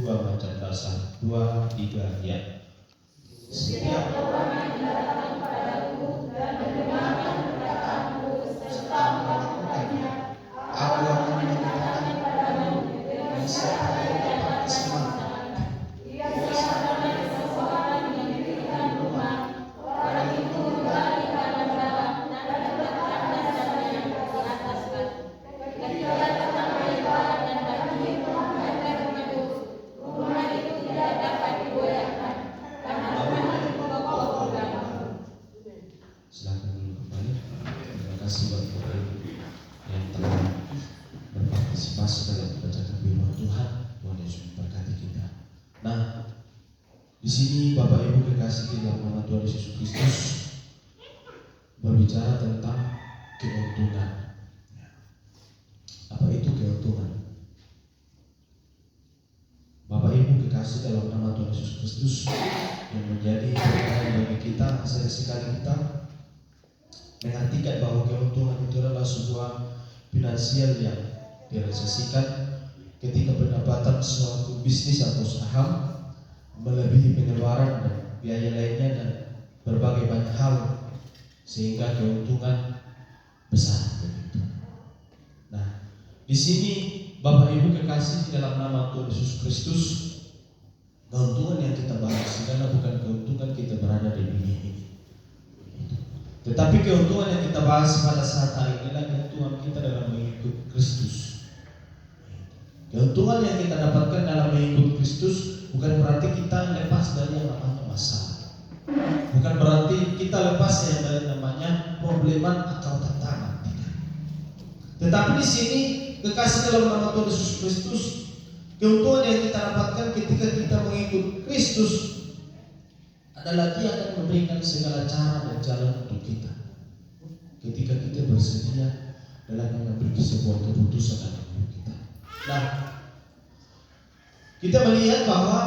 dua macam dasar. 2, 3 ya. Setiap orang yang datang padaku dan mendengarkan perkataanku serta melakukannya, aku akan menyatakan padamu dengan siapa yang dapat keselamatan. Ia siapa seseorang yang mendirikan rumah, orang itu menggali dalam-dalam dan meletakkan dasarnya di atas batu. Ketika datang lebar dan banjir menghadap rumah itu tidak dapat digoyahkan karena rumah itu kokoh dan kukuh. Silakan dulu kembali. Terima kasih buat Bapak Ibu yang telah berpartisipasi dalam membacakan firman Tuhan. Tuhan Yesus memberkati kita. Nah, di sini Bapak Ibu kekasih di dalam nama Tuhan Yesus Kristus berbicara tentang keuntungan. Apa itu keuntungan? Bapak Ibu kekasih dalam nama Tuhan Yesus Kristus yang menjadi berkat bagi kita, sekali kita mengartikan bahwa keuntungan itu adalah sebuah finansial yang direalisasikan ketika pendapatan suatu bisnis atau saham melebihi pengeluaran dan biaya lainnya dan berbagai banyak hal sehingga keuntungan besar begitu. Nah, di sini Bapak Ibu kekasih di dalam nama Tuhan Yesus Kristus, keuntungan yang kita bahas adalah bukan keuntungan kita berada di dunia ini, tetapi keuntungan yang kita bahas pada saat hari ini adalah keuntungan kita dalam mengikut Kristus. Keuntungan yang kita dapatkan dalam mengikut Kristus bukan berarti kita lepas dari yang namanya masalah, bukan berarti kita lepas dari namanya probleman atau tantangan, tidak. Tetapi di sini kekasih dalam nama Tuhan Yesus Kristus, keuntungan yang kita dapatkan ketika kita mengikut Kristus adalah Dia akan memberikan segala cara dan jalan untuk kita ketika kita bersedia dalam mengambil sebuah keputusan dalam hidup kita. Nah, kita melihat bahwa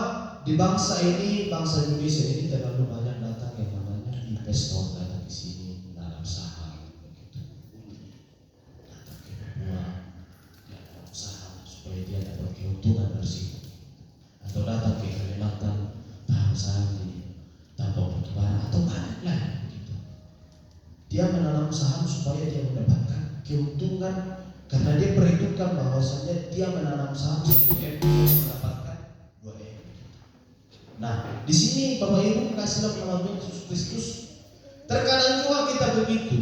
di bangsa ini, bangsa Indonesia ini terlalu banyak datang yang namanya investor datang di sini menanam saham begitu, datang ke Papua dia menanam saham supaya dia dapat keuntungan dari situ, atau datang ke Kalimantan tanam saham di tambang batubara atau banyak lain begitu. Dia menanam saham supaya dia mendapatkan keuntungan karena dia perhitungkan bahwasanya dia menanam saham supaya dia mendapatkan 2 M. Nah, di sini Bapak Ibu kasih dalam nama Tuhan Yesus Kristus, terkadang juga kita begitu,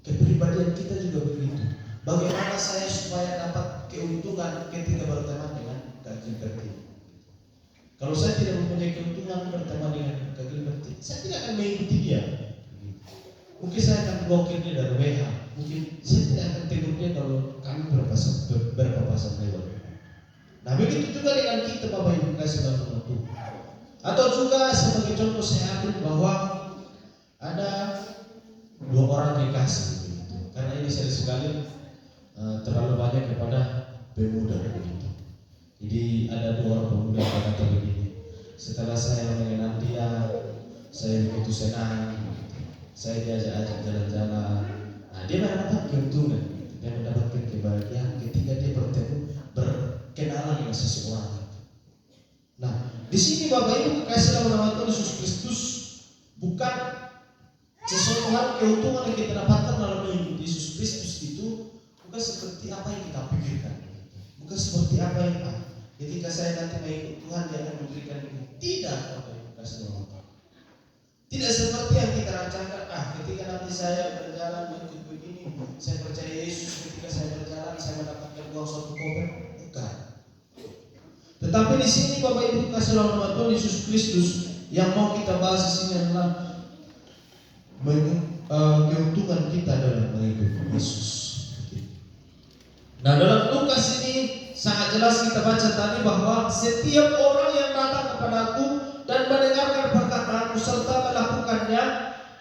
kepribadian kita juga begitu. Bagaimana saya supaya dapat keuntungan ketika berteman dengan Kak Gilberti? Kalau saya tidak mempunyai keuntungan berteman dengan Kak Gilberti, saya tidak akan mengikuti dia. Mungkin saya akan blokir dia dari WA. Mungkin saya tidak akan tegur dia kalau kami berpapasan lewat. Nah, begitu juga dengan kita Bapak Ibu kasih dalam nama Tuhan. Atau juga sebagai contoh saya ambil bahwa ada 2 orang kekasih begitu. Karena ini sering sekali terlalu banyak kepada pemuda begitu. Jadi ada 2 orang pemuda yang berkata begini, setelah saya mengenal dia, saya begitu senang. Saya diajak-ajak jalan-jalan. Nah, dia mendapat keuntungan, dia mendapatkan kebahagiaan ketika dia berkenalan dengan seseorang. Nah, di sini Bapak Ibu kasih dalam nama Tuhan Yesus Kristus bukan sesuatu hal keuntungan yang kita dapatkan dalam mengikuti Yesus Kristus itu bukan seperti apa yang kita pikirkan, bukan seperti apa yang ketika saya nanti mengikut Tuhan dia akan memberikan ini. Tidak, Bapak Ibu kasih dalam nama Tuhan. Tidak seperti yang kita rancangkan. Ketika nanti saya berjalan mengikut begini, saya percaya Yesus. Ketika saya berjalan, saya mendapatkan uang 1 koper. Bukan. Tetapi di sini Bapak Ibu kasih dalam nama Tuhan Yesus Kristus yang mau kita bahas di sini adalah keuntungan kita dalam mengikut Yesus. Nah, dalam Lukas ini sangat jelas kita baca tadi bahwa setiap orang yang datang kepadaku dan mendengarkan perkataanku serta melakukannya,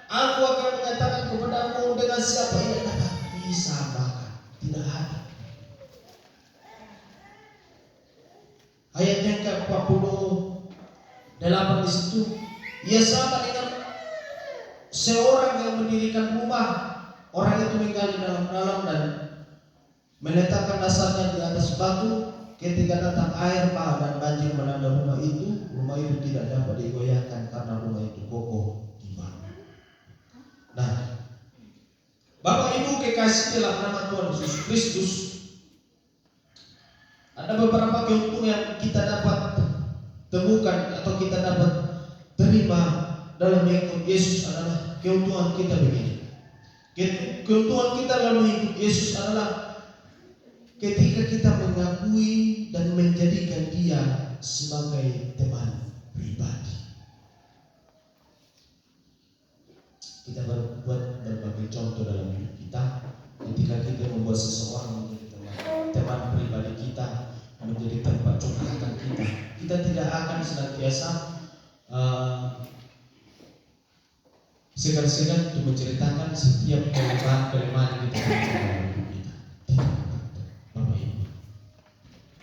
aku akan menyatakan kepadamu dengan siapa yang dapat disamakan. Tidak ada. Ayat yang ke-48 di situ, ia sama dengan seorang yang mendirikan rumah. Orang itu menggali dalam-dalam dan meletakkan dasarnya di atas batu. Ketika datang air bah dan banjir melanda kasih dalam nama Tuhan Yesus Kristus, ada beberapa keuntungan yang kita dapat temukan atau kita dapat terima dalam mengikut Yesus adalah keuntungan kita begini. Keuntungan kita dalam mengikut Yesus adalah ketika kita mengakui dan menjadikan Dia sebagai teman pribadi. Kita buat berbagai contoh dalam hidup kita. Ketika kita membuat seseorang menjadi teman pribadi kita, menjadi tempat curhatan kita, kita tidak akan senantiasa segan-segan untuk menceritakan setiap kelemahan kita dalam hidup kita. Bapak Ibu,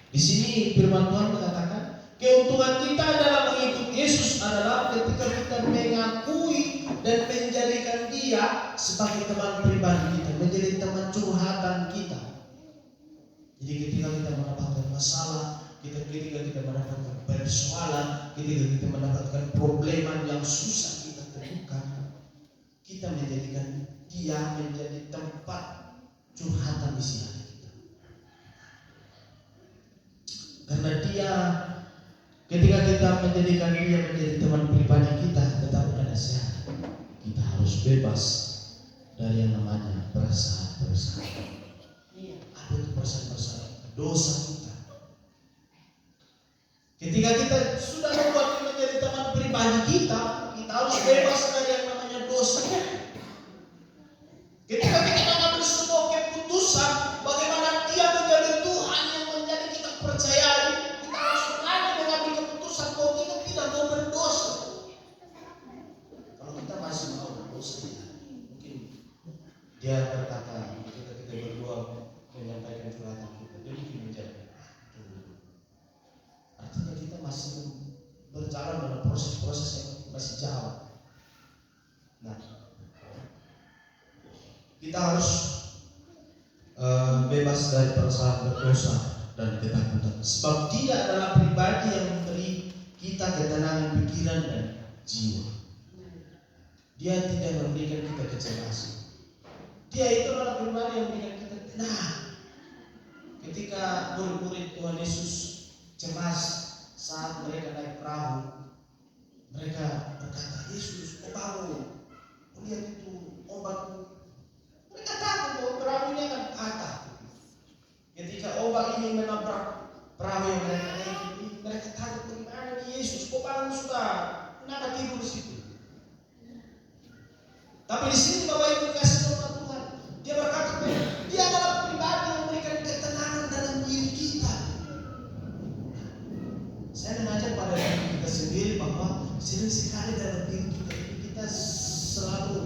di sini firman Tuhan mengatakan keuntungan kita dalam mengikut Yesus adalah ketika kita mengakui dan menjadikan Dia sebagai teman pribadi kita, menjadi teman curhatan kita. Jadi ketika kita mendapatkan masalah, ketika kita mendapatkan persoalan, ketika kita mendapatkan problema yang susah kita temukan, kita menjadikan Dia menjadi tempat curhatan isi hati kita. Karena Dia, ketika kita menjadikan Dia menjadi teman pribadi kita, tetapi ada syarat. Kita harus bebas dari yang namanya perasaan-perasaan. Apa itu perasaan-perasaan? Dosa kita. Ketika kita sudah membuat Dia menjadi teman pribadi kita, kita harus bebas dari yang namanya dosa. Ketika kita mengambil sebuah keputusan, bagaimana Dia menjadi Tuhan yang menjadi kita percayai, kita harus berani mengambil keputusan bahwa kita tidak mau berdosa. Kalau kita masih mau berdosa, mungkin Dia berkata, ketika kita berdua menyampaikan curhatan kita, Dia mungkin menjadi, artinya kita masih berjalan dalam proses-proses yang masih jauh. Nah, kita harus bebas dari perasaan berdosa dan ketakutan, sebab Dia adalah pribadi yang memberi kita ketenangan pikiran dan jiwa. Dia tidak memberikan kita kecemasan. Dia itu adalah pribadi yang memberikan kita tenang. Ketika murid-murid Tuhan Yesus cemas saat mereka naik perahu, mereka berkata, Yesus, kau bangun, kau lihat itu ombak. Mereka takut bahwa perahu ini akan patah. Ketika ombak ini menabrak perahu yang mereka naiki, mereka takut, bagaimana nih Yesus, kau bangun sudah, kenapa tidur di situ? Tapi di sini Bapak Ibu kasih firman Tuhan, Dia berkata, Dia adalah pribadi yang memberikan ketenangan dalam diri kita. Saya mengajak pada diri kita sendiri bahwa sering sekali dalam diri kita selalu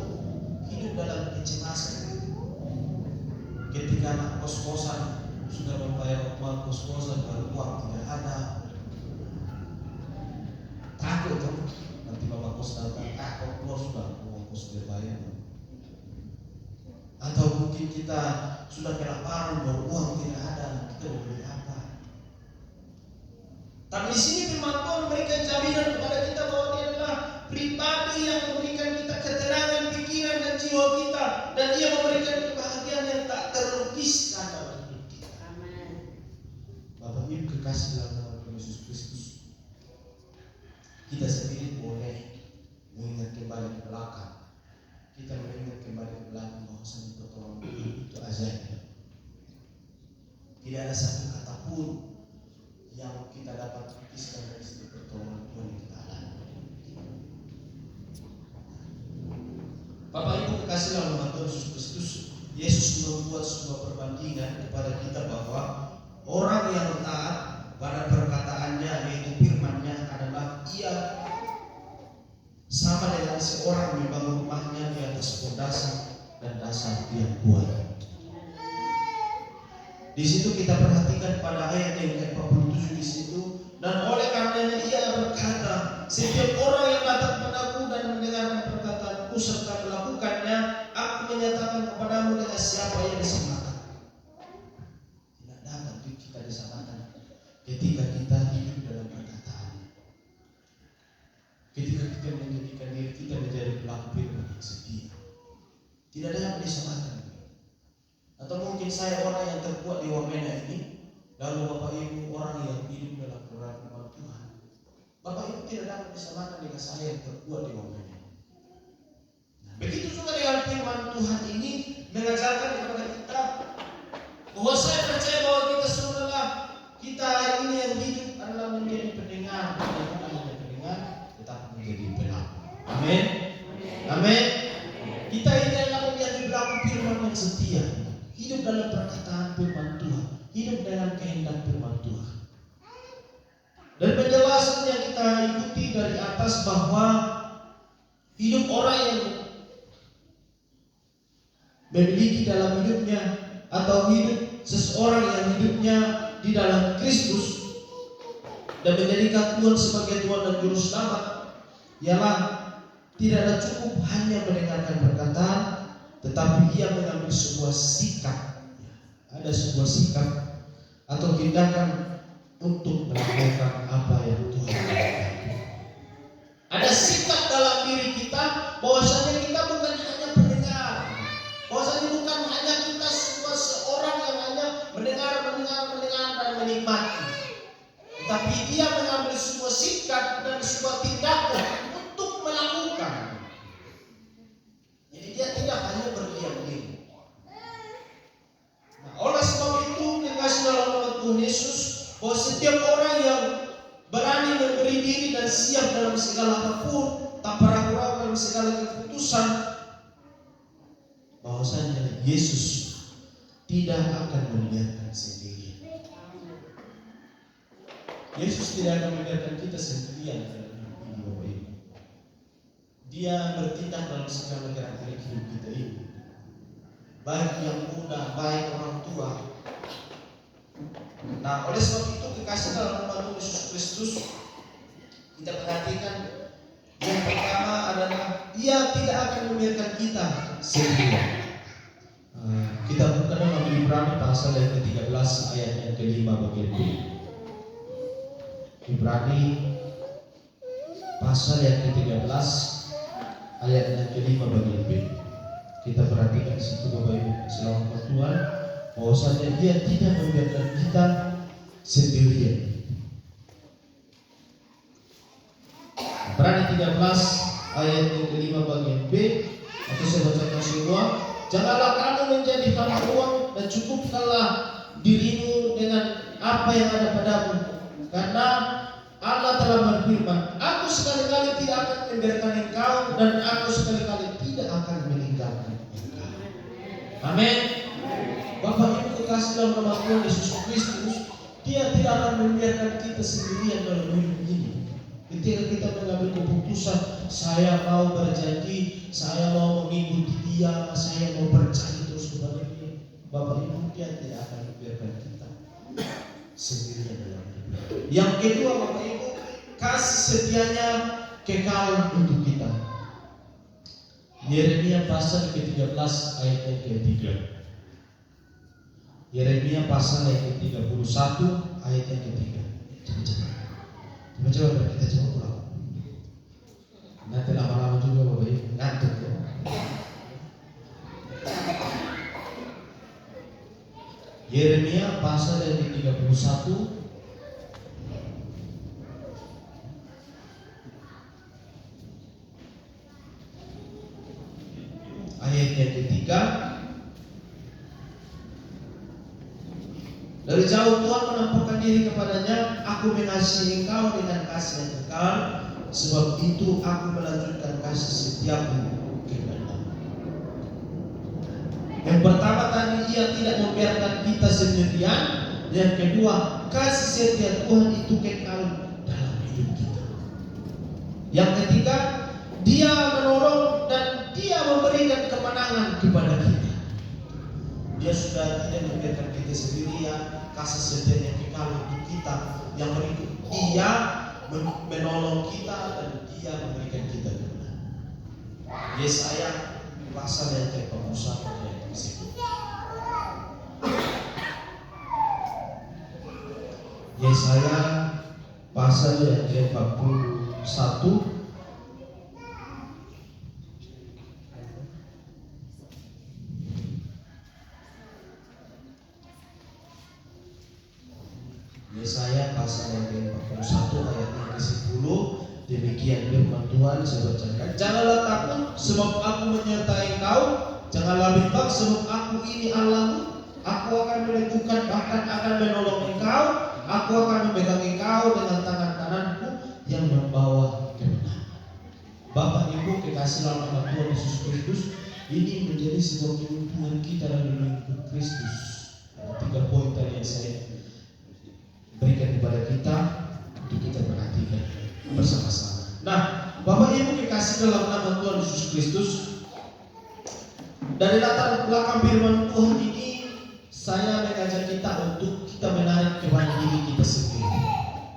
hidup dalam kecemasan. Ketika anak kos-kosan sudah membayar uang kos-kosan, baru uang tidak ada, takut tuh nanti bapak kos datang, kok keluar sudah uang kos sudah bayar. Atau mungkin kita sudah kelaparan, baru uang tidak ada, kita mau beli apa? Tapi di sini firman Tuhan memberikan jaminan kepada kita bahwa Dia adalah pribadi yang memberikan kita ketenangan pikiran dan jiwa kita, dan Dia memberikan kebahagiaan yang tak terlukiskan dalam hidup kita. Amin. Bapak Ibu kekasih dalam nama Tuhan Yesus Kristus, kita sendiri boleh mengingat kembali ke belakang. Kita mengingat kembali ke belakang bahwasanya pertolongan Tuhan itu ajaib. Tidak ada satu kata pun yang kita dapat lukiskan dari setiap pertolongan Tuhan yang kita alami. Bapak Ibu kekasih dalam nama Tuhan Yesus Kristus, Yesus membuat sebuah perbandingan kepada kita bahwa orang yang taat pada perkataannya, yaitu firman-Nya, adalah ia sama dengan seorang membangun rumahnya di atas fondasi dan dasar yang kuat. Di situ kita perhatikan pada ayat yang ke-47 di situ, dan oleh karenanya Ia berkata, setiap orang yang datang padaku dan mendengarkan perkataanku serta melakukannya, aku menyatakan kepadamu dengan siapa yang disamakan. Tidak dapat kita disamakan ketika kita hidup dalam perkataan. Ketika kita menjadikan diri kita menjadi pelaku firman yang setia, tidak ada yang disamakan. saya orang yang terkuat di Wamena ini, lalu Bapak Ibu orang yang hidup dalam firman Tuhan, Bapak Ibu tidak dapat disamakan dengan saya yang terkuat di Wamena. Nah, begitu juga dengan firman Tuhan ini mengajarkan kepada kita bahwa saya percaya bahwa kita saudara, kita hari ini yang hidup adalah menjadi pendengar, bukan hanya pendengar, tetapi menjadi pelaku. Amin. Amin. Kita ini adalah menjadi pelaku firman yang setia, hidup dalam perkataan firman Tuhan, hidup dalam kehendak firman Tuhan. Dan penjelasan yang kita ikuti dari atas bahwa hidup orang yang memiliki dalam hidupnya atau hidup seseorang yang hidupnya di dalam Kristus dan menjadikan Tuhan sebagai Tuhan dan Juru Selamat ialah tidak ada cukup hanya mendengarkan perkataan, tetapi ia mengambil sebuah sikap. Ada sebuah sikap atau tindakan untuk melakukan apa yang Tuhan lakukan. Ada sikap dalam diri kita bahwasanya kita bukan hanya pendengar, bahwasanya bukan hanya kita seorang yang hanya mendengar dan menikmati, tetapi dia mengambil sebuah sikap dan sebuah tindakan untuk melakukan. Jadi dia tidak hanya berdiam diri. Nah, oleh sebab itu dikasih dalam nama Tuhan Yesus bahwa setiap orang yang berani memberi diri dan siap dalam segala apapun, tak ragu-ragu dalam segala keputusan, bahwasanya Yesus tidak akan membiarkan sendirian. Yesus tidak akan membiarkan kita sendirian dalam hidup ini, Bapak Ibu. Dia bertindak dalam segala gerak-gerik hidup kita ini, baik yang muda, baik orang tua. Nah, oleh sebab itu kekasih dalam nama Tuhan Yesus Kristus, kita perhatikan yang pertama adalah Dia tidak akan membiarkan kita sendirian. Kita buka dalam Ibrani pasal yang ke-13 ayat yang ke-5 bagian B. Ibrani pasal yang ke-13 ayat yang ke-5 bagian B. Kita perhatikan di situ Bapak Ibu selama Tuhan, bahwasanya Dia tidak membiarkan kita sendirian. Ibrani 13 ayat yang ke-5 bagian B, atau saya bacakan semua. Janganlah kamu menjadikan uang dan cukupkanlah dirimu dengan apa yang ada padamu, karena Allah telah berfirman, Aku sekali-kali tidak akan membiarkan engkau dan Aku sekali-kali tidak akan meninggalkan engkau. Amin. Bapak Ibu kekasih dalam nama Tuhan Yesus Kristus, Dia tidak akan membiarkan kita sendirian dalam hidup ini. Ketika kita mengambil keputusan, saya mau berjanji, saya mau mengikuti Dia, saya mau percaya terus kepada Dia, Bapak Ibu, Dia tidak akan membiarkan kita sendirian dalam hidup. Yang kedua, Bapak Ibu, kasih setianya kekal untuk kita. Yeremia pasal ke-13 ayat yang ke-3. Yeremia pasal yang ke-31 ayat yang ke-3. Coba kita coba pulang. Nanti lama-lama juga Bapak Ibu ngantuk ya. Yeremia pasal yang ke-31 ayat yang ke-3. Dari jauh Tuhan menampakkan diri kepadanya, Aku mengasihi engkau dengan kasih yang kekal, sebab itu Aku melanjutkan kasih setiaku kepadamu. Yang pertama tadi, Ia tidak membiarkan kita sendirian. Yang kedua, kasih setia Tuhan itu kekal dalam hidup kita. Yang ketiga, Dia menolong dan Dia memberikan kemenangan kepada kita. Dia sudah tidak membiarkan kita sendirian, kasih setia yang kekal untuk kita. Yang berikut, Dia menolong kita dan Dia memberikan kita kemenangan. Yesaya pasal yang ke-41 ayat ke-10. Yesaya pasal yang ke-41 ayat pasal yang ke-41 ayat yang ke-10. Demikian firman Tuhan, saya bacakan. Janganlah takut sebab aku menyertai kau. Janganlah bimbang sebab aku ini Allahmu. Aku akan meneguhkan, bahkan akan menolong engkau. Aku akan memegang engkau dengan tangan kananku yang membawa kemenangan. Bapak Ibu kekasih dalam nama Tuhan Yesus Kristus, ini menjadi sebuah kebutuhan kita dalam mengikut Kristus. Ada 3 poin tadi yang saya berikan kepada kita untuk kita perhatikan bersama-sama. Nah, Bapak Ibu kekasih dalam nama Tuhan Yesus Kristus, dari latar belakang firman Tuhan ini, saya mengajak kita untuk kita menarik kepada diri kita sendiri.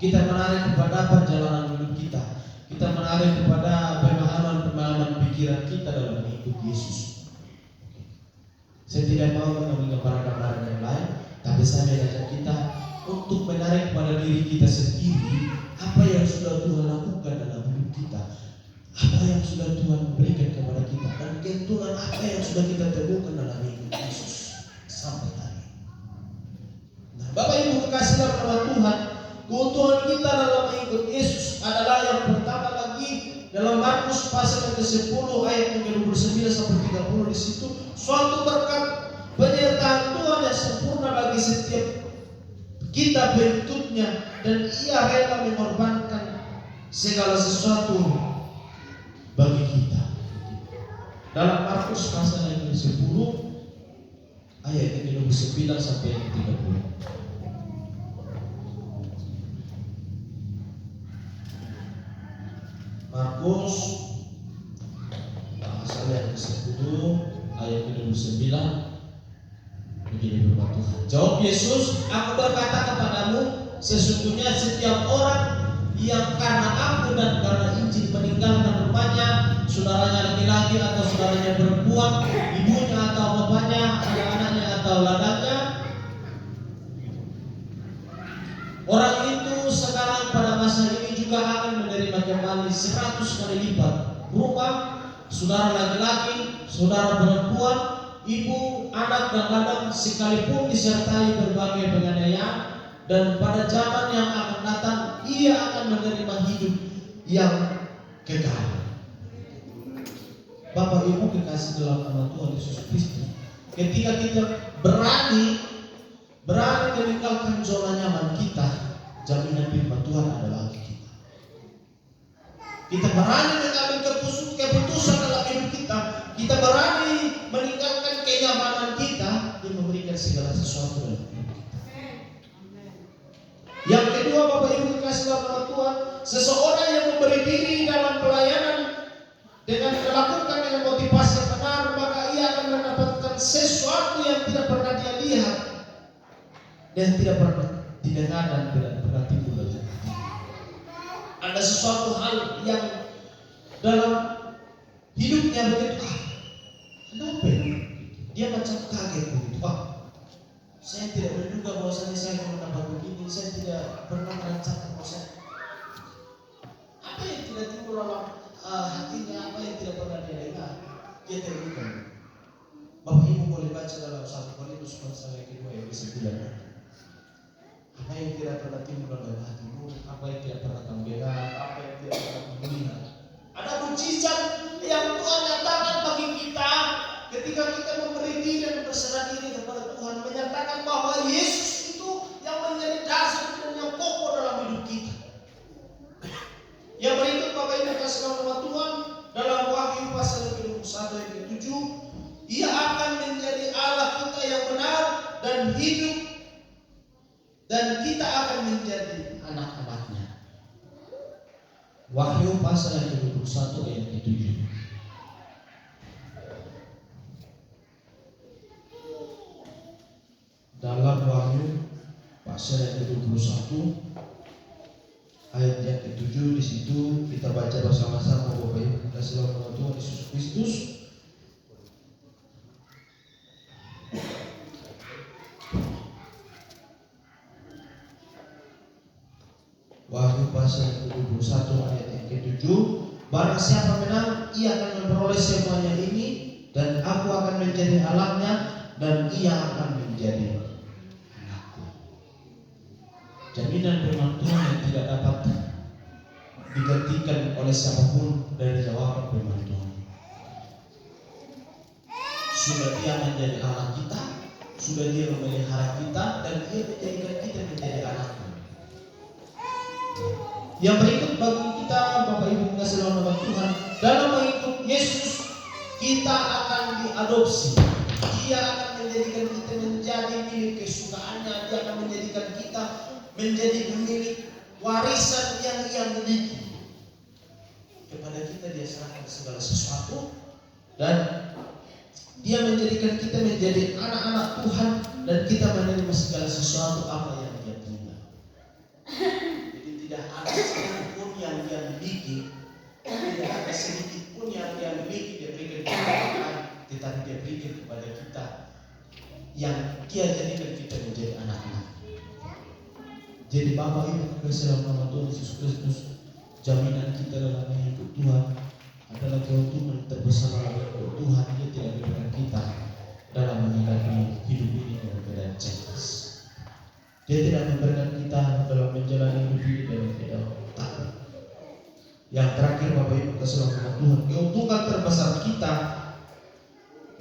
Kita menarik kepada perjalanan hidup kita. Kita menarik kepada pemahaman pikiran kita dalam mengikut Yesus. Saya tidak mau mengambil gambaran-gambaran yang lain, tapi saya mengajak kita untuk menarik kepada diri kita sendiri apa yang sudah Tuhan lakukan dalam hidup kita, apa yang sudah Tuhan berikan kepada kita, dan keuntungan apa yang sudah kita temukan dalam hidup Yesus sampai hari ini. Nah, Bapak Ibu kekasih dalam nama Tuhan, keuntungan kita dalam mengikut Yesus adalah yang pertama lagi dalam Markus pasal yang ke-10 ayat yang ke-29 sampai 30. Di situ suatu berkat penyertaan Tuhan yang sempurna bagi setiap kita berikutnya, dan Ia rela mengorbankan segala sesuatu bagi kita. Dalam Markus pasal yang ke-10 ayat yang ke-29 sampai yang ke-30. Markus pasal yang ke-10 ayat ke-29 begini firman Tuhan. Jawab Yesus, aku berkata kepadamu, sesungguhnya setiap orang yang karena aku dan karena Injil meninggalkan rumahnya, saudaranya laki-laki atau saudaranya perempuan, ibunya atau bapaknya, anak-anaknya atau ladangnya, orang itu sekarang pada masa ini juga akan menerima kembali 100 kali lipat rumah, saudara laki-laki, saudara perempuan, ibu, anak dan ladang, sekalipun disertai berbagai penganiayaan, dan pada zaman yang akan datang ia akan menerima hidup yang kekal. Bapak Ibu kekasih dalam nama Tuhan Yesus Kristus, ketika kita berani meninggalkan zona nyaman kita, jaminan firman Tuhan adalah bagi kita. Kita berani mengambil keputusan dalam hidup kita. Kita berani meninggalkan kenyamanan kita dan memberikan segala sesuatu dalam hidup kita. Yang kedua, Bapak Ibu kekasih dalam nama Tuhan, seseorang yang memberi diri dalam pelayanan dengan melakukan dengan motivasi yang benar, maka ia akan mendapatkan sesuatu yang tidak pernah dia lihat dan tidak pernah didengar dan tidak pernah timbul dalam hati. Ada sesuatu hal yang dalam hidupnya begitu, kenapa dia macam kaget begitu. Saya tidak menduga bahwasanya saya akan mendapat begini. Saya tidak pernah merancangkan bahwasanya apa yang tidak timbul dalam hatinya, apa yang tidak pernah dia dengar, dia terbuka. Bapak Ibu boleh baca dalam 1 Korintus pasal yang kedua ayat 9. Apa yang tidak pernah timbul dalam hatimu, apa yang tidak pernah kamu dengar, apa yang tidak pernah kamu lihat. Ada mukjizat yang Tuhan nyatakan bagi kita ketika kita memberi diri dan berserah diri kepada Tuhan, menyatakan bahwa Yesus itu yang menjadi dasar dan yang pokok dalam hidup kita. Yang berikut Bapak Ibu kasih nama Tuhan dalam Wahyu pasal 21 ayat 7, Ia akan menjadi Allah kita yang benar dan hidup, dan kita akan menjadi anak-anaknya. Wahyu pasal yang ke-21 ayat ke-7. Dalam Wahyu pasal yang ke-21 ayat yang ke-7, di situ kita baca bersama-sama Bapak Ibu kasih dalam nama Tuhan Yesus Kristus. Wahyu pasal ke-21 ayat yang ke-7, barang siapa menang, ia akan memperoleh semuanya ini, dan aku akan menjadi Allahnya, dan ia akan menjadi anakku. Jaminan jaminan firman Tuhan yang tidak dapat digantikan oleh siapapun dari jawaban firman Tuhan. Sudah Dia menjadi Allah kita, sudah Dia memelihara kita, dan Dia menjadikan kita menjadi anaknya. Yang berikut bagi kita, Bapak Ibu kasih dalam nama Tuhan, dalam mengikut Yesus kita akan diadopsi. Dia akan menjadikan kita menjadi milik kesukaannya. Dia akan menjadikan kita menjadi milik warisan yang Ia miliki. Kepada kita Dia serahkan segala sesuatu, dan Dia menjadikan kita menjadi anak-anak Tuhan, dan kita menerima segala sesuatu apa yang Dia terima. Jadi tidak ada sedikit pun yang Dia miliki, tidak ada sedikit pun yang Dia miliki Dia berikan kepada kita, tetapi Dia berikan kepada kita yang Dia jadikan kita menjadi anak-anak. Jadi Bapak Ibu kasih dalam nama Tuhan Yesus Kristus, jaminan kita dalam hidup Tuhan adalah keuntungan terbesar dalam hidup Tuhan. Dia tidak memberikan kita dalam menghadapi hidup ini dengan keadaan cemas. Dia tidak memberikan kita dalam menjalani hidup ini dengan keadaan takut. Yang terakhir Bapak Ibu kasih dalam nama Tuhan, keuntungan terbesar kita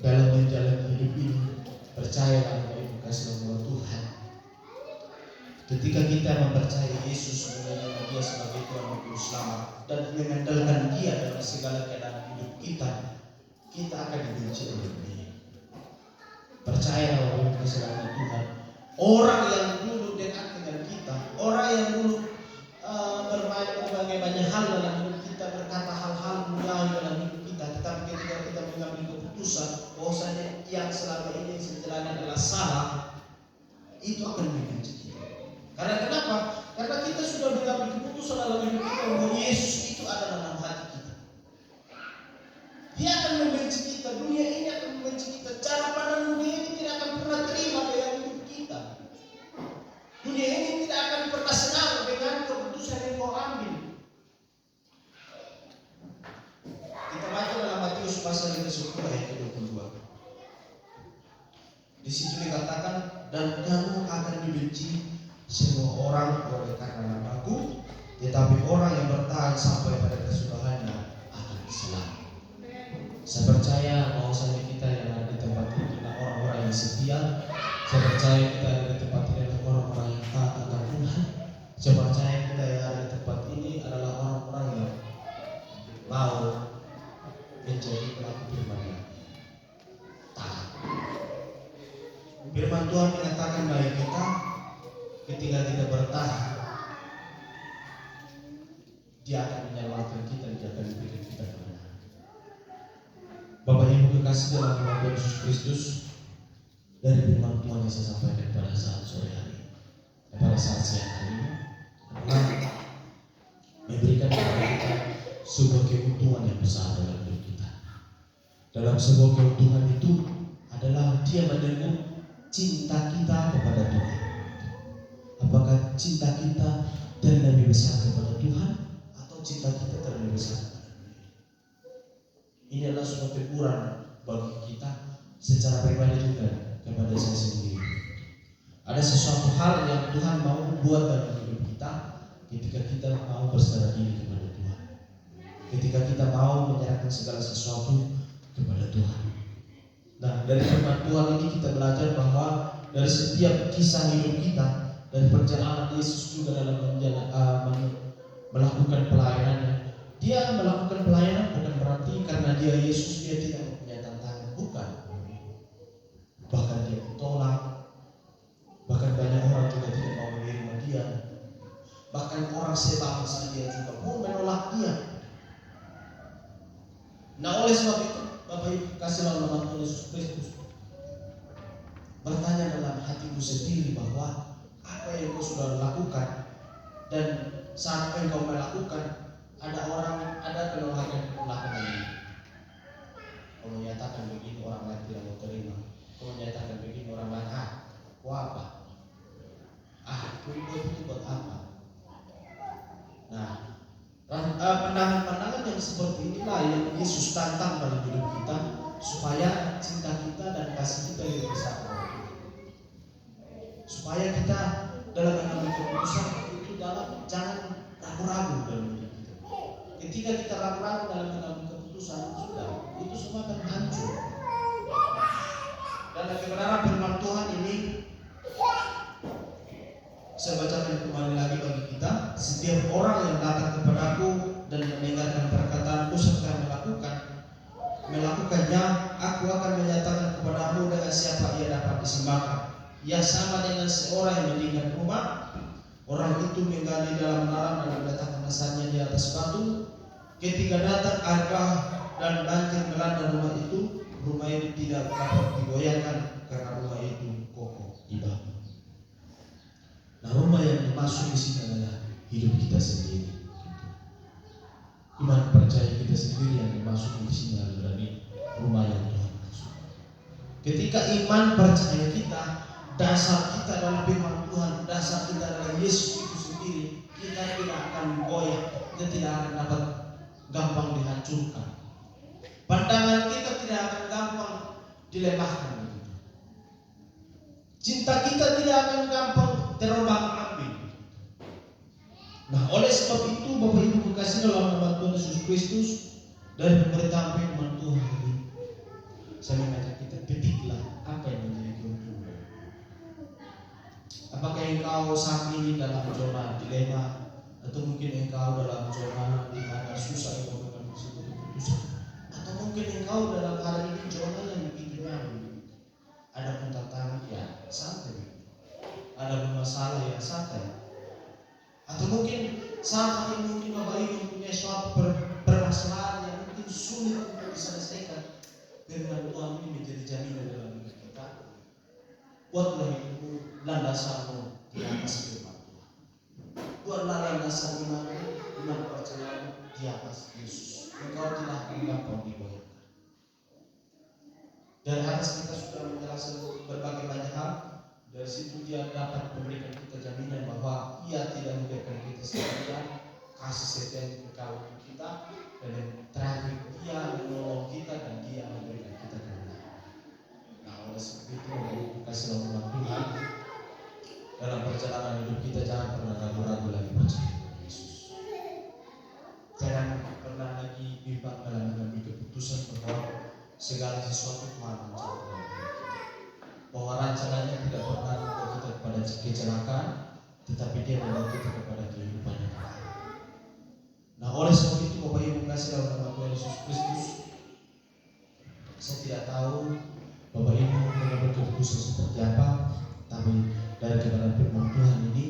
dalam menjalani hidup ini, percayalah Bapak Ibu kasih dalam nama Tuhan, ketika kita mempercayai Yesus, menerima Dia sebagai Tuhan dan Juru Selamat, dan mengandalkan Dia dalam segala keadaan hidup kita, kita akan dibenci oleh Dia. Percayalah Bapak Ibu kasih dalam nama Tuhan, orang yang dulu dekat dengan kita, orang yang dulu bermain berbagai banyak hal dalam hidup kita, berkata hal-hal mulia dalam hidup kita, tetapi ketika kita mengambil keputusan bahwasanya yang selama ini sejalan adalah salah, itu akan membenci kita. Karena kenapa? Karena kita sudah mengambil keputusan dalam hidup kita bahwa Yesus itu ada dalam hati kita. Dia akan membenci kita, dunia ini akan membenci kita, cara pandang dunia ini tidak akan pernah terima dengan hidup kita. Dunia ini tidak akan pernah senang dengan keputusan yang kau ambil. Kita baca dalam Matius pasal yang ke-10 ayat ke-22. Di situ dikatakan, dan kamu akan dibenci semua orang oleh karena namaku, tetapi orang yang bertahan sampai pada kesudahannya akan diselamatkan. Saya percaya bahwasanya kita yang ada di tempat ini adalah orang-orang yang setia. Saya percaya kita ada di tempat ini adalah orang-orang yang taat akan Tuhan. Saya percaya kita yang ada di tempat ini adalah orang-orang yang mau menjadi pelaku firman yang taat. Firman Tuhan mengatakan bagi kita, ketika kita bertahan, Dia akan menyelamatkan kita, Dia akan memberikan kita kemenangan. Bapak Ibu kekasih dalam nama Tuhan Yesus Kristus, dari firman Tuhan yang saya sampaikan pada saat sore hari ini, pada saat siang hari ini, adalah memberikan kepada kita sebuah keuntungan yang besar dalam hidup kita. Dalam sebuah keuntungan itu adalah Dia mendengar cinta kita kepada Tuhan. Apakah cinta kita terlebih besar kepada Tuhan atau cinta kita terlebih besar kepada dunia? Ini adalah suatu teguran bagi kita secara pribadi juga kepada saya sendiri. Ada sesuatu hal yang Tuhan mau buat dalam hidup kita ketika kita mau berserah diri kepada Tuhan. Ketika kita mau menyerahkan segala sesuatu kepada Tuhan. Nah, dari firman Tuhan ini kita belajar bahwa dari setiap kisah hidup kita, dan perjalanan Yesus juga dalam melakukan pelayanannya. Dia melakukan pelayanan bukan berarti karena Dia Yesus Dia tidak mempunyai tantangan, bukan. Bahkan Dia ditolak, bahkan banyak orang juga tidak mau menerima Dia, bahkan orang sebangsa Dia juga pun menolak Dia. Nah, oleh sebab itu Bapak Ibu kasih dalam nama Tuhan Yesus Kristus, bertanya dalam hatimu sendiri bahwa apa yang kau sudah lakukan, dan saat engkau melakukan ada penolakan ini. Kau menyatakan begini, orang lain tidak mau terima. Kau menyatakan begini, orang lain kau apa? Kau itu buat apa? Nah, pandangan-pandangan yang seperti inilah yang Yesus tantang dalam hidup kita, supaya cinta kita dan kasih kita lebih besar, supaya kita dalam mengambil keputusan itu jangan ragu-ragu dalam hidup kita. Ketika kita ragu-ragu dalam mengambil keputusan, sudah itu semua akan hancur. Dan kebenaran firman Tuhan ini saya bacakan kembali lagi bagi kita. Setiap orang yang datang kepadaku dan mendengarkan perkataanku serta melakukannya, aku akan menyatakan kepadamu dengan siapa ia dapat disembahkan. Ia sama dengan seorang yang meninggal rumah. Orang itu menggali dalam tanah dan meletakkan asalnya di atas batu. Ketika datang air dan banjir melanda rumah itu tidak dapat digoyahkan karena rumah itu kokoh dibangun. Nah, rumah yang dimaksud di sini adalah hidup kita sendiri. Iman percaya kita sendiri yang dimaksud di sini adalah rumah yang Tuhan maksud. Ketika iman percaya kita, dasar kita adalah firman Tuhan, dasar kita adalah Yesus itu sendiri, kita tidak akan goyah, kita tidak akan dapat gampang dihancurkan. Pandangan kita tidak akan gampang dilemahkan. Cinta kita tidak akan gampang terombang-ambing. Nah, oleh sebab itu Bapak Ibu kekasih dalam nama Tuhan Yesus Kristus, dari pemberitaan firman Tuhan ini, saya mengajak kita petiklah apa yang menjadi keuntungan. Apakah engkau saat ini dalam zona dilema, atau mungkin engkau dalam zona di mana susah engkau mengambil sebuah keputusan, atau mungkin engkau dalam hari ini zona yang begitu nyaman. Ada pun tantangan ya santai, ada pun masalah yang santai, atau mungkin saat ini mungkin Bapak Ibu mempunyai suatu permasalahan yang mungkin sulit untuk diselesaikan. Firman Tuhan ini menjadi jaminan dalam hidup kita. Buatlah hidupmu landasanmu di atas firman Tuhan. Buatlah landasan iman percayamu di atas Yesus. Engkau tidak akan gampang digoyahkan. Dari atas kita sudah menjelaskan berbagai banyak hal. Dari situ dia dapat memberikan kita jaminan bahwa ia tidak membiarkan kita sendirian, kasih setia yang kekal untuk kita, dan yang terakhir dia menolong kita dan dia memberikan kita kemenangan. Nah, oleh sebab itu kasih rahmat Tuhan dalam perjalanan hidup kita, jangan pernah ragu-ragu lagi percaya kepada Yesus. Jangan pernah lagi bimbang dalam mengambil keputusan bahwa segala sesuatu Tuhan menciptakan kita. Bahwa rancangannya tidak pernah membawa kita kepada kecelakaan, tetapi dia membawa kita kepada kehidupan yang kekal. Nah, oleh sebab itu Bapak Ibu kasih dalam nama Tuhan Yesus Kristus, saya tidak tahu Bapak Ibu mengambil keputusan seperti apa, tapi dari kebenaran firman Tuhan ini,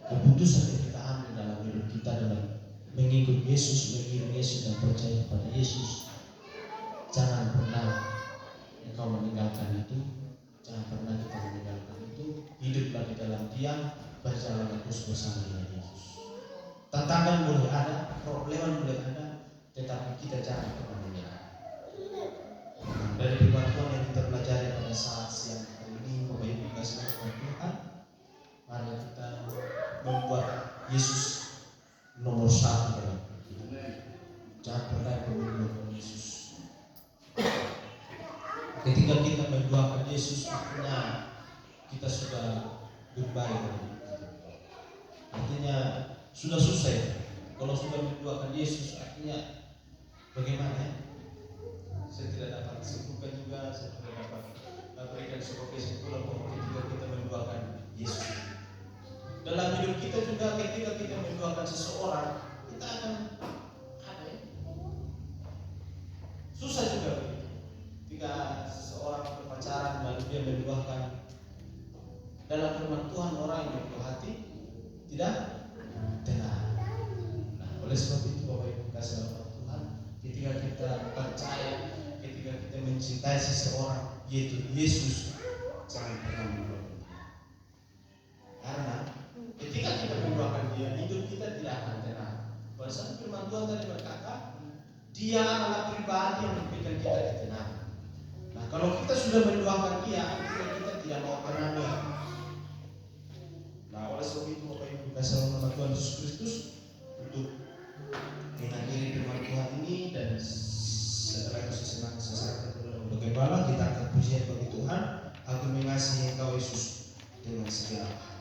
keputusan yang kita ambil dalam hidup kita dalam mengikut Yesus, mengiring Yesus dan percaya kepada Yesus. Jangan pernah engkau meninggalkan itu. Jangan pernah kita meninggalkan itu. Hiduplah di dalam Dia, berjalan terus bersama dengan Yesus. Tantangan boleh ada, problem boleh ada, tetapi kita jangan pernah menyerah. Dari firman Tuhan yang kita pelajari pada saat siang hari ini, Bapak Ibu kasih Tuhan, mari kita membuat Yesus nomor satu dalam hidup. Jangan pernah meninggalkan Yesus. Ketika kita menduakan Yesus, artinya kita sudah goodbye dengan hidup. Artinya sudah selesai. Kalau sudah menduakan Yesus, artinya bagaimana ya? Saya tidak dapat sebutkan juga, saya tidak dapat berikan sebuah kesimpulan bahwa ketika kita menduakan Yesus. Dalam hidup kita juga ketika kita menduakan seseorang, kita akan ada ya? Susah juga begitu. Ketika seseorang berpacaran lalu dia menduakan, dalam firman Tuhan orang yang berbuah hati tidak tenang. Nah, oleh sebab itu Bapak Ibu kasih rahmat Tuhan, ketika kita percaya, ketika kita mencintai seseorang yaitu Yesus, jangan pernah menduakan dia. Karena ketika kita menduakan dia, hidup kita tidak akan tenang. Bahasa firman Tuhan tadi berkata, Dia adalah pribadi yang memberikan kita ketenangan. Nah, kalau kita sudah mendoakan Dia, kita tidak mau tenang lagi. Nah, oleh sebab itu Bapak Ibu kasih nama Tuhan Yesus Kristus untuk mengakhiri firman Tuhan ini, dan setelah itu sesaat untuk gembala kita akan pujian bagi Tuhan. Aku mengasihi Engkau Yesus dengan segala hati.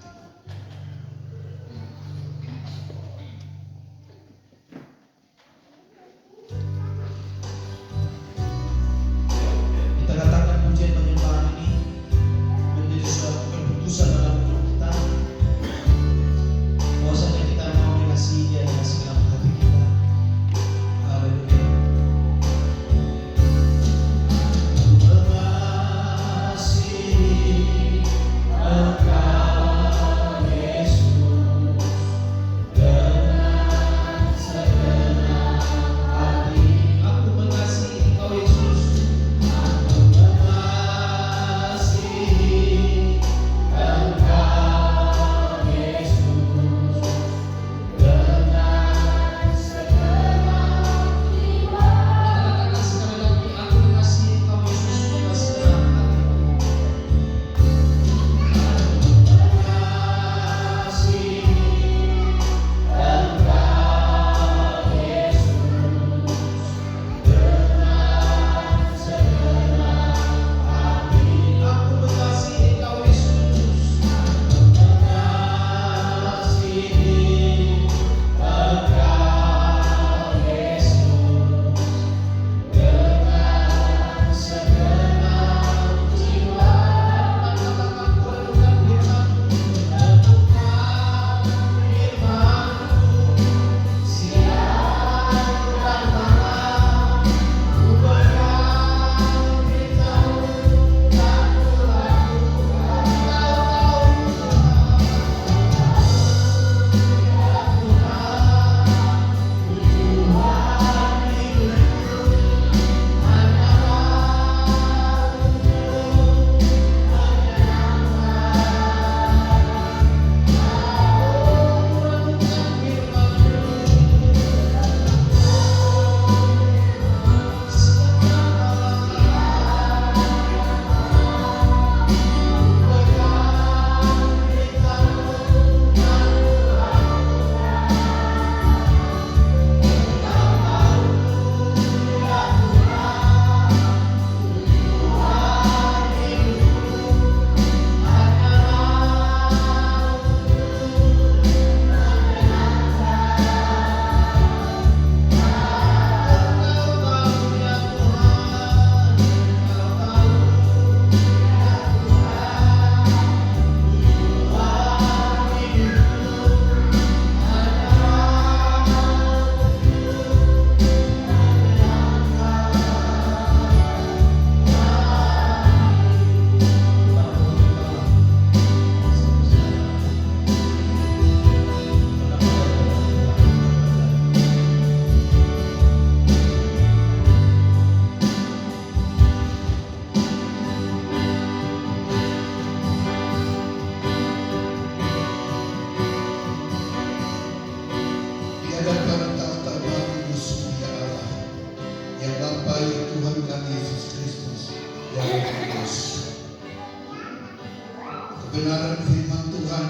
kebenaran firman Tuhan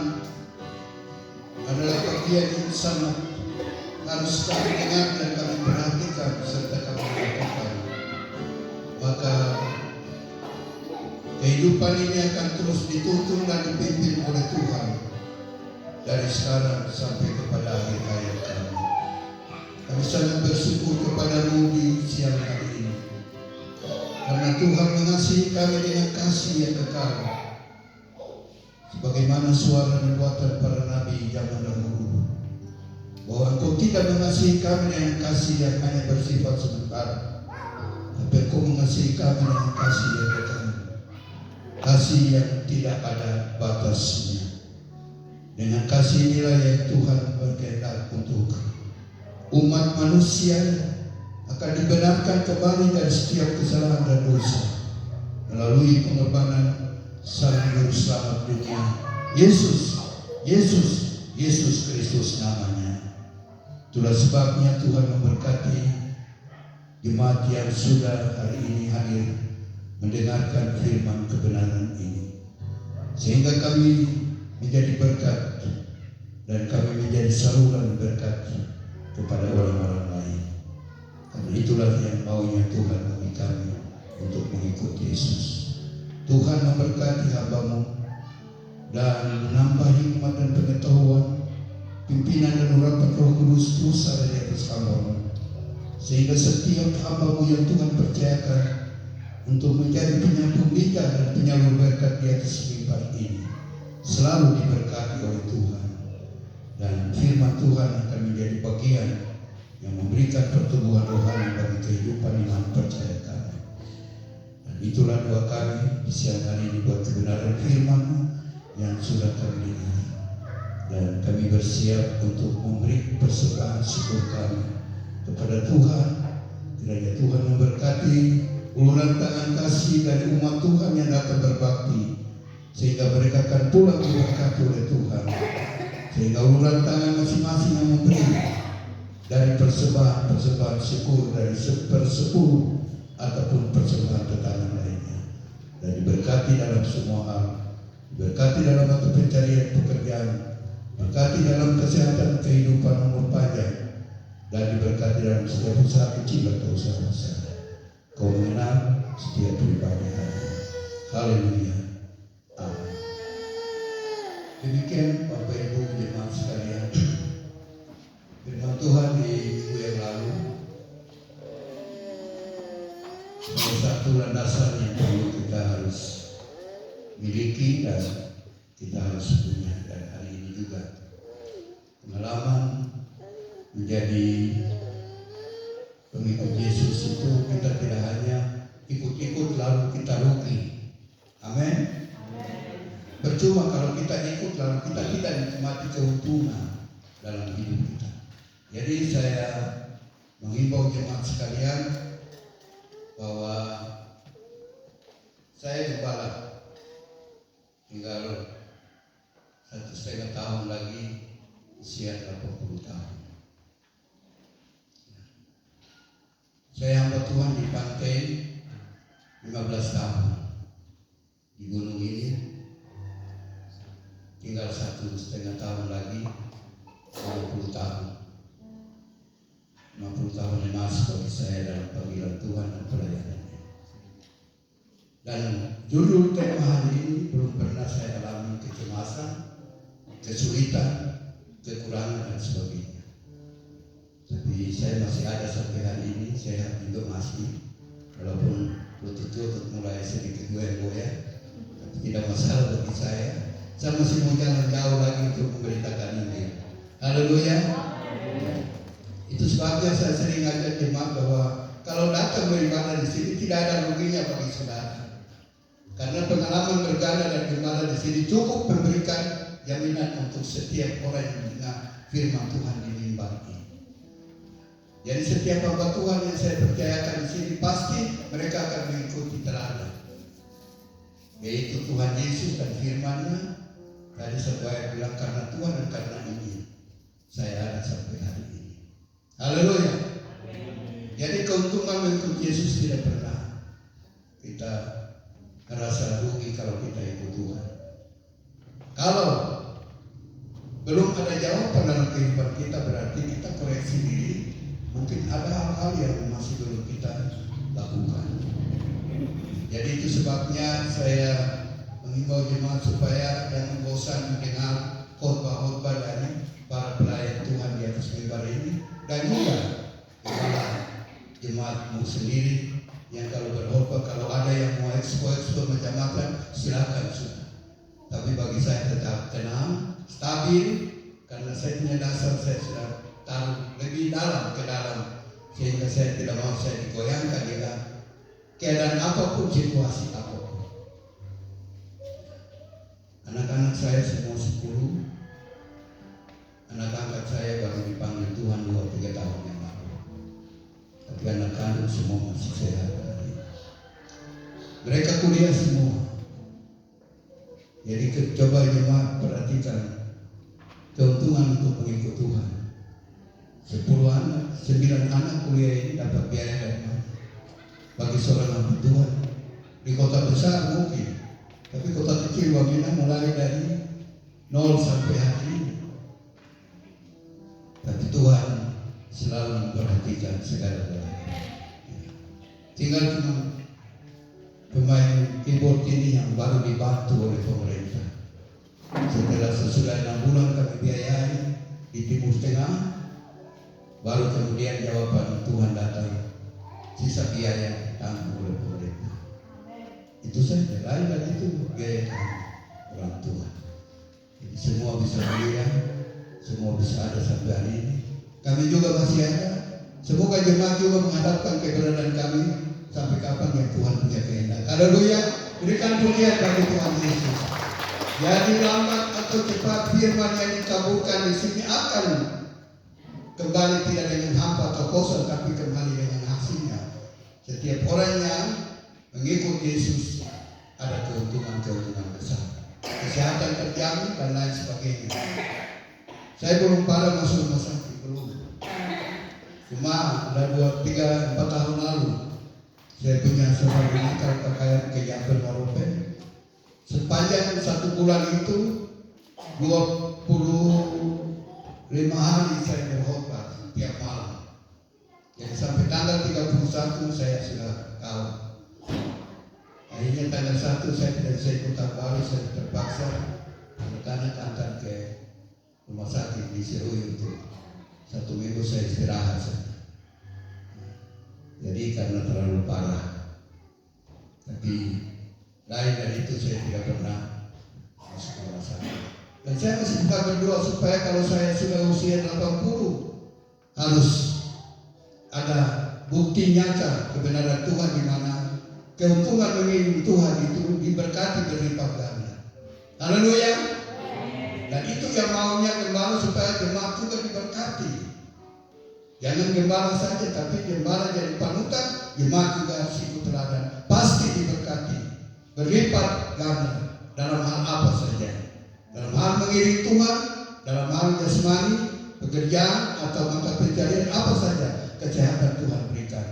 adalah bagian yang sangat harus kami dengar dan kami perhatikan serta kami lakukan. Maka kehidupan ini akan terus dituntun dan dipimpin oleh Tuhan dari sekarang sampai kepada akhir hayat kami. Kami sangat bersyukur kepadamu di siang hari ini, karena Tuhan mengasihi kami dengan kasih yang kekal, sebagaimana suara nubuatan para nabi zaman dahulu, bahwa Engkau tidak mengasihi kami dengan kasih yang hanya bersifat sementara, tapi Engkau mengasihi kami dengan kasih yang kekal, kasih yang tidak ada batasnya. Dengan kasih inilah yang Tuhan berkehendak untuk umat manusia akan dibenarkan kembali dari setiap kesalahan dan dosa melalui pengorbanan Sang Juru Selamat dunia, Yesus Kristus namanya. Itulah sebabnya Tuhan memberkati jemaat yang sudah hari ini hadir mendengarkan firman kebenaran ini, sehingga kami menjadi berkat dan kami menjadi saluran berkat kepada orang-orang lain. Karena itulah yang maunya Tuhan bagi kami untuk mengikuti Yesus. Tuhan memberkati hamba-Mu dan menambah hikmat dan pengetahuan, pimpinan dan urapan Roh Kudus terus ada di atas hamba-Mu, sehingga setiap hamba-Mu yang Tuhan percayakan untuk menjadi penyambung lidah dan penyalur berkat di atas mimbar ini selalu diberkati oleh Tuhan, dan firman Tuhan akan menjadi bagian yang memberikan pertumbuhan rohani bagi kehidupan iman percaya kami. Dan itulah doa kami di siang hari ini buat kebenaran firman-Mu yang sudah kami dengar, dan kami bersiap untuk memberi persembahan syukur kami kepada Tuhan. Kiranya Tuhan memberkati uluran tangan kasih dari umat Tuhan yang datang berbakti, sehingga mereka akan pulang diberkati oleh Tuhan, sehingga uluran tangan masing-masing yang memberi dari persembahan syukur dari 1/10 ataupun persembahan tekanan lainnya, dan diberkati dalam semua hal, diberkati dalam mata pencarian pekerjaan, diberkati dalam kesehatan kehidupan umur panjang, dan diberkati dalam setiap usaha kecil atau usaha besar. Kau mengenal setiap pribadi hati. Haleluya. Amin. Demikian Bapak Ibu jemaat sekalian, firman Tuhan di minggu yang lalu, salah satu landasan yang perlu kita harus miliki dan kita harus punya, dan hari ini juga pengalaman menjadi pengikut Yesus itu kita tidak hanya ikut-ikut lalu kita rugi. Amin. Percuma kalau kita ikut lalu kita tidak menikmati keuntungan dalam hidup kita. Jadi saya menghimbau jemaat sekalian bahwa saya gembala tinggal 1,5 tahun lagi usia 80 tahun. Saya hamba Tuhan di pantai 15 tahun, di gunung ini tinggal 1,5 tahun lagi 50 tahun. 50 tahun emas bagi saya dalam panggilan Tuhan dan pelayanannya. Dan judul tema hari ini, belum pernah saya alami kecemasan, kesulitan, kekurangan dan sebagainya. Tapi saya masih ada sampai hari ini, sehat juga masih, walaupun lutut mulai sedikit goyang-goyang, tapi tidak masalah bagi saya. Saya masih mau jalan jauh lagi untuk memberitakan ini. Haleluya. Itu sebabnya saya sering ajak jemaat bahwa kalau datang beribadah di sini tidak ada ruginya bagi saudara, karena pengalaman bergana dan gembala di sini cukup memberikan jaminan untuk setiap orang yang mendengar firman Tuhan di mimbar ini. Jadi setiap hamba Tuhan yang saya percayakan di sini pasti mereka akan mengikuti teladan, yaitu Tuhan Yesus dan firman-Nya. Tadi saya bilang karena Tuhan dan karena ini saya ada sampai hari ini. Haleluya. Jadi keuntungan mengikut Yesus tidak pernah kita merasa rugi kalau kita ikut Tuhan. Kalau belum ada jawaban dalam kehidupan kita, berarti kita koreksi diri. Mungkin ada hal-hal yang masih belum kita lakukan. Jadi itu sebabnya saya mengimbau jemaat supaya jangan bosan mendengar khotbah-khotbah dari para pelayan Tuhan di atas mimbar ini, dan juga kepala jemaatmu sendiri yang kalau berkhotbah, kalau ada yang mau ekspor macam-macam, silakan sudah. Tapi bagi saya tetap tenang, stabil, karena saya punya dasar, saya sudah taruh lebih dalam ke dalam, sehingga saya tidak mau saya digoyangkan dengan keadaan apapun, situasi apapun. Anak-anak saya semua 10, anak angkat saya baru dipanggil Tuhan 2-3 tahun yang lalu. Tapi anak kandung semua masih sehat. Mereka kuliah semua. Jadi coba jemaat perhatikan keuntungan untuk mengikut Tuhan. 10 anak, 9 anak kuliah ini dapat biaya dari mana? Bagi seorang hamba Tuhan. Di kota besar mungkin, tapi kota kecil Wamena mulai dari 0 sampai hari ini. Tapi Tuhan selalu memperhatikan segala-galanya. Tinggal cuma pemain keyboard ini yang baru dibantu oleh pemerintah. Setelah sesudah 6 bulan kami biayai di Timur Tengah, baru kemudian jawaban Tuhan datang, sisa biaya tanggung oleh pemerintah. Itu saja, lain dari itu biaya kami orang Tuhan. Jadi semua bisa melihat, semua bisa ada sampai hari ini. Kami juga masih ada. Semoga jemaat juga mengharapkan keberadaan kami sampai kapan yang Tuhan punya kehendak. Haleluya. Berikan pujian bagi Tuhan Yesus. Jadi lambat atau cepat firman yang dikabulkan di sini akan kembali tidak dengan hampa atau kosong, tapi kembali dengan hasilnya. Setiap orang yang mengikut Yesus ada keuntungan-keuntungan besar. Kesehatan terjamin dan lain sebagainya. Saya belum pada masuk rumah sakit, belum. Cuma ada 2, 3, 4 tahun lalu saya punya seorang akar kekayaan kejahatan Maropen. Sepanjang 1 bulan itu 25 hari saya berkhotbah tiap malam. Jadi sampai tanggal 31 saya sudah kalah. Akhirnya tanggal 1 saya tidak bisa ikut baru, saya terpaksa anak-anak antar ke rumah sakit di Serui untuk 1 minggu saya istirahat saja. Jadi karena terlalu parah. Tapi lain dari itu saya tidak pernah masuk ke rumah sakit. Dan saya masih buka berdoa supaya kalau saya sudah usia 80 harus ada bukti nyata kebenaran Tuhan, di mana keuntungan mengiring Tuhan itu diberkati berlipat ganda. Haleluya. Dan itu yang maunya gembala, supaya jemaat juga diberkati. Jangan gembala saja, tapi gembala jadi panutan, jemaat juga harus ikut teladan. Pasti diberkati berlipat ganda dalam hal apa saja. Dalam hal mengiring Tuhan, dalam hal jasmani, pekerjaan atau mata pencarian apa saja, kesehatan Tuhan berikan.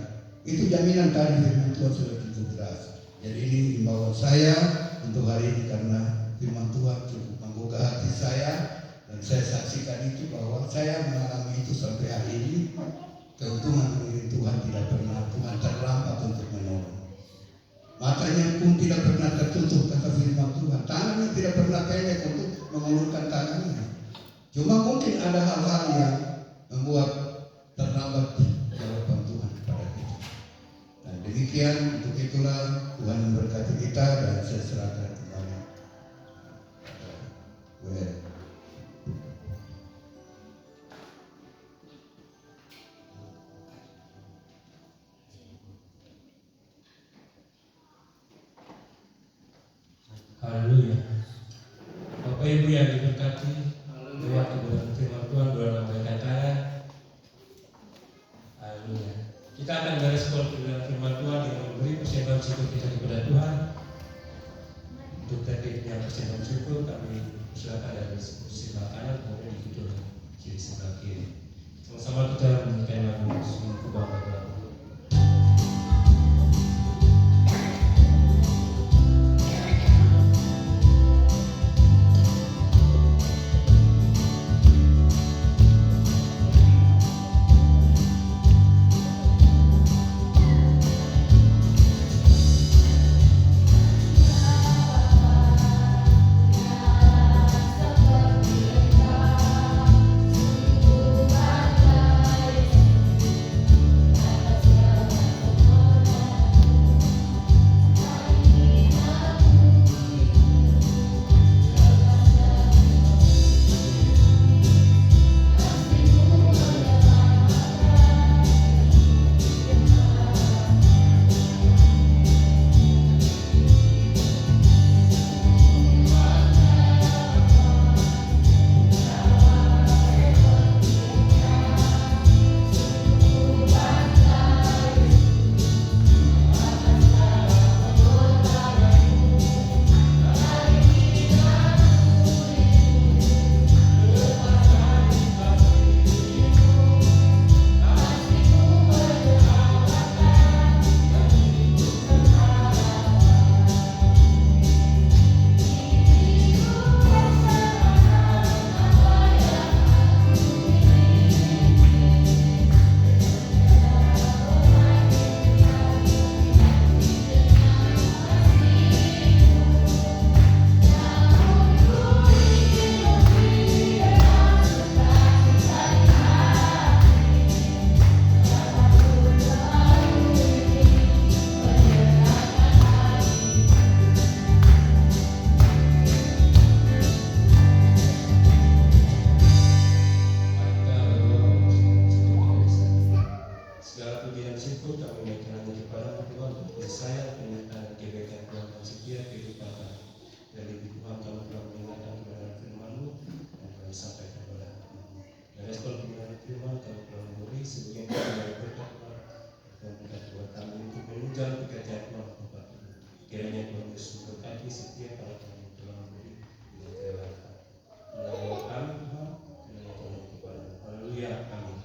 Itu jaminan tadi firman Tuhan sudah cukup jelas. Jadi ini imbauan saya untuk hari ini, karena firman Tuhan cukup menggugah hati saya, dan saya saksikan itu bahwa saya mengalami itu sampai hari ini. Keuntungan mengiring Tuhan tidak pernah Tuhan terlambat untuk menolong. Matanya pun tidak pernah tertutup, kata firman Tuhan. Tangannya tidak pernah pendek untuk mengulurkan tangannya. Cuma mungkin ada hal-hal yang membuat terlambat jawaban Tuhan kepada kita. Dan demikian, untuk itulah Tuhan memberkati kita, dan saya serahkan kembali. Haleluya. Bapak Ibu yang diberkati, doa kebenaran firman Tuhan, doa nama kata. Haleluya. Kita akan merespon kebenaran firman Tuhan dengan memberi persembahan syukur kita kepada Tuhan. Untuk tertibnya persembahan syukur, kami silakan dari posisi sebelah kanan, kemudian diikuti oleh kiri sebelah kiri. Sama-sama kita menyanyikan lagu Sungguh Bapa Bapa. Kiranya Tuhan Yesus memberkati setiap para tamu telah memberi dengan kerelakan. Menolong kami Tuhan, kiranya Tuhan kepada. Haleluya, amin.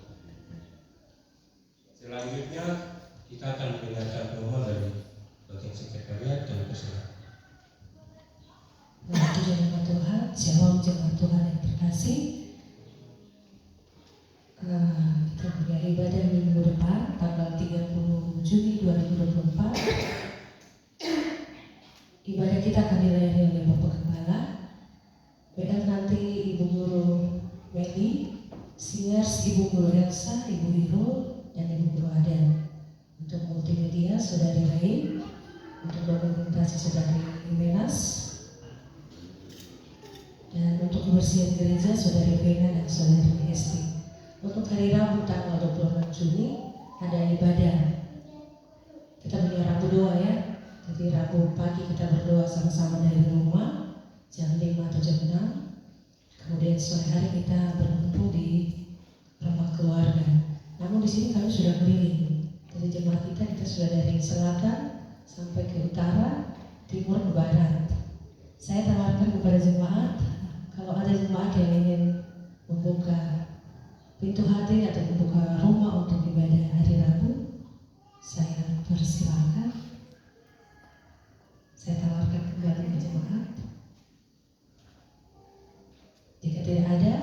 Selanjutnya kita akan mendengarkan doa dari bagian sekretariat dan persilakan. Puji jemaat Tuhan, shalom jemaat Tuhan yang terkasih. Kita punya ibadah minggu depan tanggal 30 Juni 2024. Ibadah kita akan dilayani oleh Bapak Gembala. Baik nanti Ibu Guru Meli, singers Ibu Guru Elsa, Ibu Irul, dan Ibu Guru Aden. Untuk multimedia Saudari Rai, untuk dokumentasi Saudari Menas, dan untuk kebersihan gereja Saudari Vena dan Saudari Esti. Untuk hari Rabu tanggal 26 Juni ada ibadah. Kita punya Rabu doa ya. Jadi Rabu pagi kita berdoa sama-sama dari rumah jam 5 atau jam 6. Kemudian sore hari kita berkumpul di rumah keluarga. Namun di sini kami sudah keliling. Jadi jemaat kita sudah dari selatan sampai ke utara, timur ke barat. Saya tawarkan kepada jemaat, kalau ada jemaat yang ingin membuka pintu hati atau membuka rumah untuk ibadah hari Rabu, saya persilakan. Saya tawarkan kembali ke jemaat. Jika tidak ada,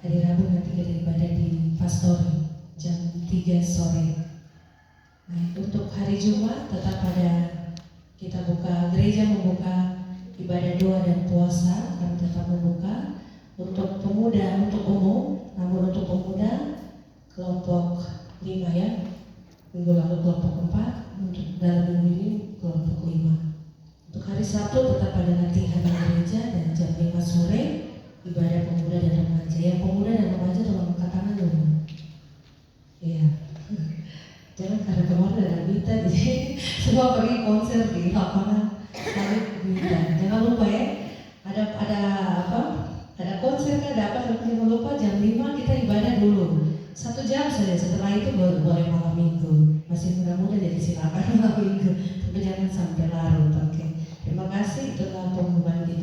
hari Rabu nanti kita ibadah di Pastori jam 3 sore. Nah, untuk hari Jumat tetap ada kita buka, gereja membuka ibadah doa dan puasa, kami tetap membuka. Untuk pemuda, untuk umum, namun untuk pemuda kelompok 5 ya. Minggu lalu kelompok 4, untuk dalam minggu ini kelompok 5. Untuk hari Sabtu tetap ada latihan gereja dan jam 5 sore ibadah pemuda dan remaja. Yang pemuda dan remaja tolong angkat tangan dulu. Iya. Jangan karena kemarin ada Mita, jadi semua pergi konser di lapangan Sawit Mita. Jangan lupa ya, ada konser kan, ada apa, jangan lupa jam 5 kita ibadah dulu 1 jam saja, setelah itu baru boleh malam minggu. Masih muda-muda jadi silakan malam minggu, tapi jangan sampai larut. Oke. Terima kasih, itulah pengumuman kita.